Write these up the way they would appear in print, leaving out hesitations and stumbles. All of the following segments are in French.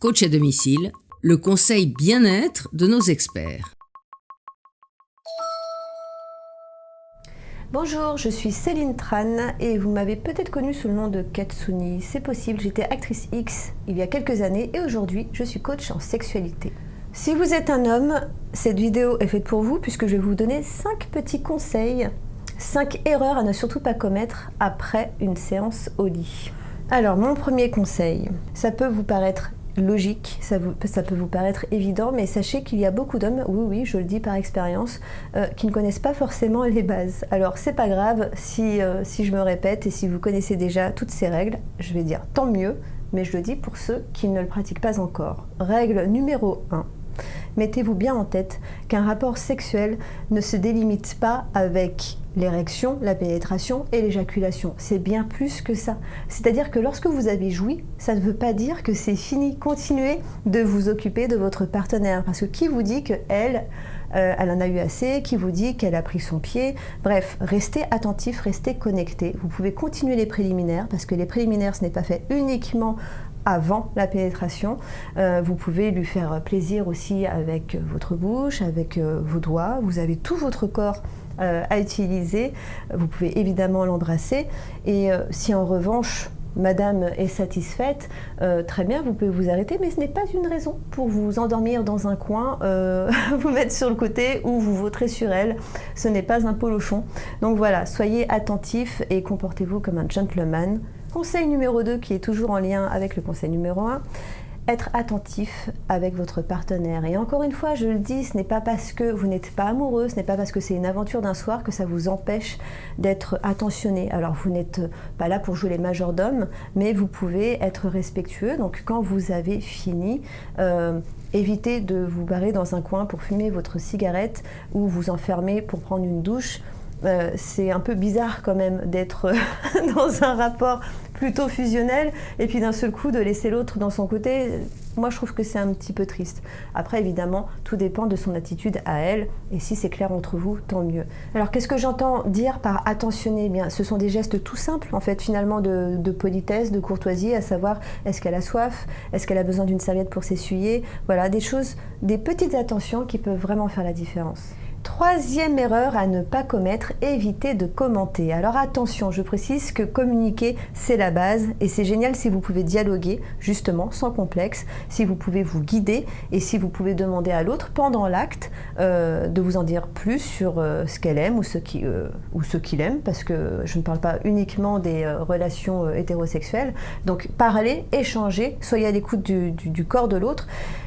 Coach à domicile, le conseil bien-être de nos experts. Bonjour, je suis Céline Tran et vous m'avez peut-être connue sous le nom de Katsuni. C'est possible, j'étais actrice X il y a quelques années et aujourd'hui je suis coach en sexualité. Si vous êtes un homme, cette vidéo est faite pour vous puisque je vais vous donner 5 petits conseils, 5 erreurs à ne surtout pas commettre après une séance au lit. Alors mon premier conseil, ça peut vous paraître logique, ça peut vous paraître évident, mais sachez qu'il y a beaucoup d'hommes, oui, je le dis par expérience, qui ne connaissent pas forcément les bases. Alors c'est pas grave si je me répète et si vous connaissez déjà toutes ces règles, je vais dire tant mieux, mais je le dis pour ceux qui ne le pratiquent pas encore. Règle numéro 1. Mettez-vous bien en tête qu'un rapport sexuel ne se délimite pas avec l'érection, la pénétration et l'éjaculation. C'est bien plus que ça. C'est-à-dire que lorsque vous avez joui, ça ne veut pas dire que c'est fini. Continuez de vous occuper de votre partenaire. Parce que qui vous dit qu'elle elle en a eu assez, qui vous dit qu'elle a pris son pied. Bref, restez attentif, restez connecté. Vous pouvez continuer les préliminaires parce que les préliminaires, ce n'est pas fait uniquement avant la pénétration. Vous pouvez lui faire plaisir aussi avec votre bouche, avec vos doigts. Vous avez tout votre corps à utiliser. Vous pouvez évidemment l'embrasser. Et si en revanche, madame est satisfaite, très bien, vous pouvez vous arrêter, mais ce n'est pas une raison pour vous endormir dans un coin, vous mettre sur le côté ou vous vautrer sur elle. Ce n'est pas un polochon. Donc voilà, soyez attentifs et comportez-vous comme un gentleman. Conseil numéro 2, qui est toujours en lien avec le conseil numéro 1, être attentif avec votre partenaire. Et encore une fois, je le dis, ce n'est pas parce que vous n'êtes pas amoureux, ce n'est pas parce que c'est une aventure d'un soir que ça vous empêche d'être attentionné. Alors vous n'êtes pas là pour jouer les majordomes, mais vous pouvez être respectueux. Donc quand vous avez fini, évitez de vous barrer dans un coin pour fumer votre cigarette ou vous enfermer pour prendre une douche. C'est un peu bizarre quand même d'être dans un rapport plutôt fusionnel et puis d'un seul coup de laisser l'autre dans son côté. Moi je trouve que c'est un petit peu triste. Après évidemment tout dépend de son attitude à elle et si c'est clair entre vous, tant mieux. Alors qu'est-ce que j'entends dire par attentionner? Eh bien, ce sont des gestes tout simples en fait finalement de politesse, de courtoisie, à savoir est-ce qu'elle a soif, est-ce qu'elle a besoin d'une serviette pour s'essuyer, voilà des choses, des petites attentions qui peuvent vraiment faire la différence. Troisième erreur à ne pas commettre, éviter de commenter. Alors attention, je précise que communiquer, c'est la base et c'est génial si vous pouvez dialoguer, justement, sans complexe, si vous pouvez vous guider et si vous pouvez demander à l'autre, pendant l'acte, de vous en dire plus sur ce qu'elle aime ou ce qu'il aime, parce que je ne parle pas uniquement des relations hétérosexuelles. Donc parlez, échangez, soyez à l'écoute du corps de l'autre.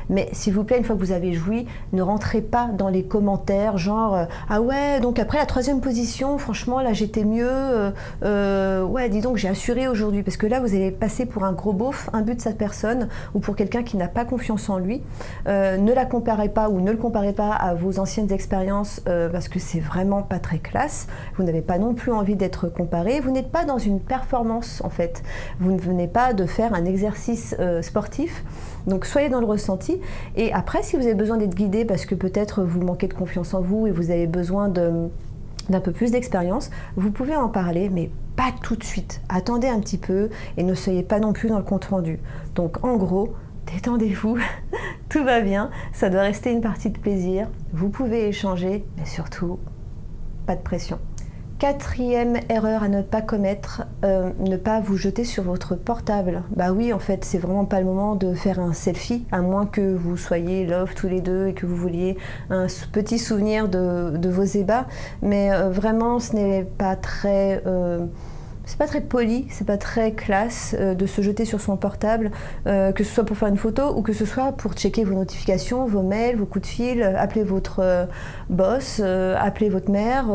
Mais s'il vous plaît, une fois que vous avez joui, ne rentrez pas dans les commentaires genre ah ouais, donc après la 3e position, franchement là j'étais mieux, ouais dis donc j'ai assuré aujourd'hui, parce que là vous allez passer pour un gros beauf, un but de cette personne ou pour quelqu'un qui n'a pas confiance en lui. Ne la comparez pas ou ne le comparez pas à vos anciennes expériences parce que c'est vraiment pas très classe. Vous n'avez pas non plus envie d'être comparé, vous n'êtes pas dans une performance en fait, vous ne venez pas de faire un exercice sportif. Donc soyez dans le ressenti et après si vous avez besoin d'être guidé parce que peut-être vous manquez de confiance en vous et vous avez besoin d'un peu plus d'expérience, vous pouvez en parler mais pas tout de suite. Attendez un petit peu et ne soyez pas non plus dans le compte rendu. Donc en gros, détendez-vous, tout va bien, ça doit rester une partie de plaisir, vous pouvez échanger mais surtout pas de pression. 4e erreur à ne pas commettre, ne pas vous jeter sur votre portable. Bah oui, en fait, c'est vraiment pas le moment de faire un selfie, à moins que vous soyez love tous les deux et que vous vouliez un petit souvenir de vos ébats. Mais vraiment, ce n'est pas très... c'est pas très poli, c'est pas très classe de se jeter sur son portable, que ce soit pour faire une photo ou que ce soit pour checker vos notifications, vos mails, vos coups de fil, appeler votre boss, appeler votre mère,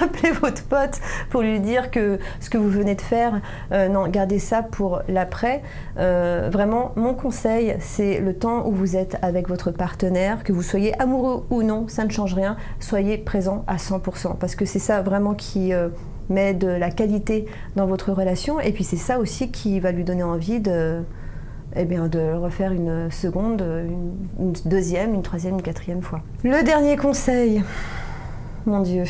appeler votre pote pour lui dire que ce que vous venez de faire, non, gardez ça pour l'après. Vraiment, mon conseil, c'est le temps où vous êtes avec votre partenaire, que vous soyez amoureux ou non, ça ne change rien, soyez présent à 100%, parce que c'est ça vraiment qui... met de la qualité dans votre relation et puis c'est ça aussi qui va lui donner envie de refaire une seconde, une deuxième, une troisième, une quatrième fois. Le dernier conseil, mon Dieu,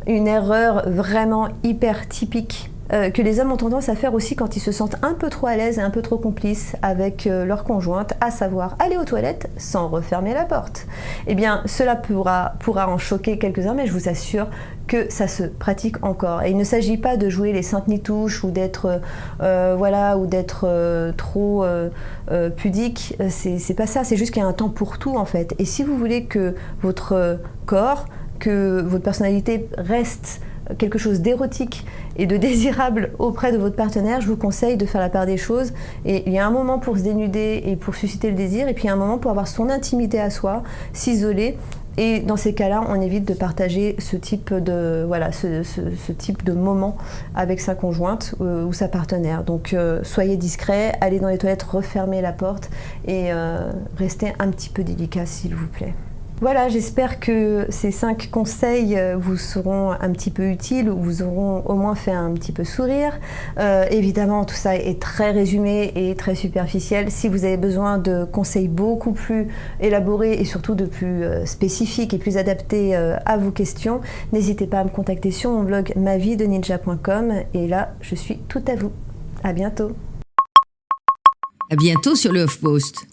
une erreur vraiment hyper typique que les hommes ont tendance à faire aussi quand ils se sentent un peu trop à l'aise et un peu trop complices avec leur conjointe, à savoir aller aux toilettes sans refermer la porte. Eh bien, cela pourra en choquer quelques-uns, mais je vous assure que ça se pratique encore. Et il ne s'agit pas de jouer les saintes nitouches ou d'être trop pudique. C'est pas ça, c'est juste qu'il y a un temps pour tout en fait. Et si vous voulez que votre corps, que votre personnalité reste quelque chose d'érotique et de désirable auprès de votre partenaire, je vous conseille de faire la part des choses. Et il y a un moment pour se dénuder et pour susciter le désir, et puis il y a un moment pour avoir son intimité à soi, s'isoler. Et dans ces cas-là, on évite de partager ce type de moment avec sa conjointe ou sa partenaire. Donc soyez discret, allez dans les toilettes, refermez la porte et restez un petit peu délicat s'il vous plaît. Voilà, j'espère que ces 5 conseils vous seront un petit peu utiles ou vous auront au moins fait un petit peu sourire. Évidemment, tout ça est très résumé et très superficiel. Si vous avez besoin de conseils beaucoup plus élaborés et surtout de plus spécifiques et plus adaptés à vos questions, n'hésitez pas à me contacter sur mon blog mavideninja.com et là, je suis tout à vous. À bientôt. À bientôt sur le HuffPost.